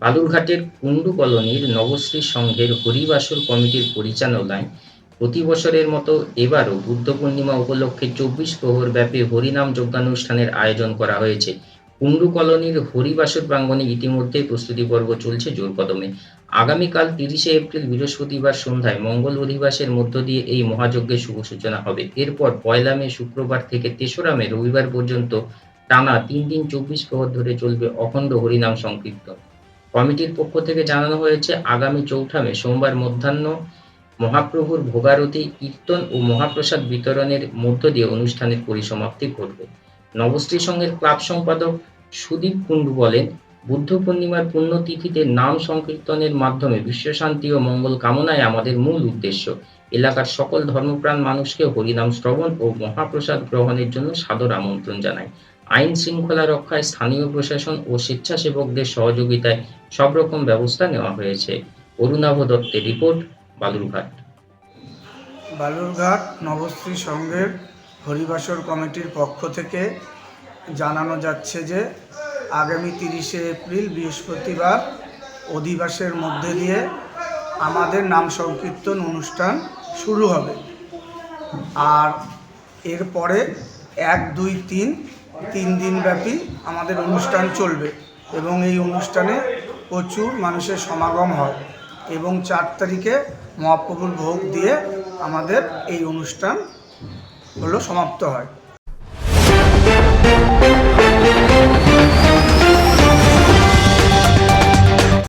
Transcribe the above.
বালুরঘাটের কুণ্ডু কলোনির নবশ্রী সংঘের হরিবাসর কমিটির পরিচালনায় প্রতি বছরের মতো এবারও বুদ্ধ পূর্ণিমা উপলক্ষে ২৪ প্রহর ব্যাপী হরিনাম যজ্ঞানুষ্ঠানের আয়োজন করা হয়েছে। কুণ্ডু কলোনির হরিবাসর প্রাঙ্গণে ইতিমধ্যেই প্রস্তুতি পর্ব চলছে জোরকদমে। আগামীকাল ৩০শে এপ্রিল বৃহস্পতিবার সন্ধ্যায় মঙ্গল অধিবাসের মধ্য দিয়ে এই মহাযজ্ঞের শুভ সূচনা হবে। এরপর ১লা মে শুক্রবার থেকে ৩রা মে রবিবার পর্যন্ত টানা ৩ দিন ২৪ প্রহর ধরে চলবে অখণ্ড হরিনাম সংকীর্তন। কমিটির পক্ষ থেকে জানানো হয়েছে, আগামী ৪ঠা মে সোমবার মধ্যাহ্নে মহাপ্রভুর ভোগারতি, কীর্তন ও মহাপ্রসাদ বিতরণের মধ্য দিয়ে অনুষ্ঠানের পরিসমাপ্তি ঘটবে। নবশ্রী সংঘের ক্লাব সম্পাদক সুদীপ কুণ্ডু বলেন, বুদ্ধ পূর্ণিমার পুণ্যতিথিতে নাম সংকীর্তনের মাধ্যমে বিশ্বশান্তি ও মঙ্গল কামনাই আমাদের মূল উদ্দেশ্য। এলাকার সকল ধর্মপ্রাণ মানুষকে হরিনাম শ্রবণ ও মহাপ্রসাদ গ্রহণের জন্য সাদর আমন্ত্রণ জানায়। আইন শৃঙ্খলা রক্ষায় স্থানীয় প্রশাসন ও স্বেচ্ছাসেবকদের সহযোগিতায় সব রকম ব্যবস্থা নেওয়া হয়েছে। অরুণাভ দত্তের রিপোর্ট, বালুরঘাট। বালুরঘাট নবশ্রী সংঘের হরিবাসর কমিটির পক্ষ থেকে জানানো যাচ্ছে যে আগামী ৩০শে এপ্রিল বৃহস্পতিবার অধিবাসের মধ্যে দিয়ে আমাদের নাম সংকীর্তন অনুষ্ঠান শুরু হবে। আর এরপরে ১, ২, ৩ দিনব্যাপী আমাদের অনুষ্ঠান চলবে এবং এই অনুষ্ঠানে প্রচুর মানুষের সমাগম হয় এবং ৪ তারিখে মহাপ্রভুর ভোগ দিয়ে আমাদের এই অনুষ্ঠান সমাপ্ত হয়।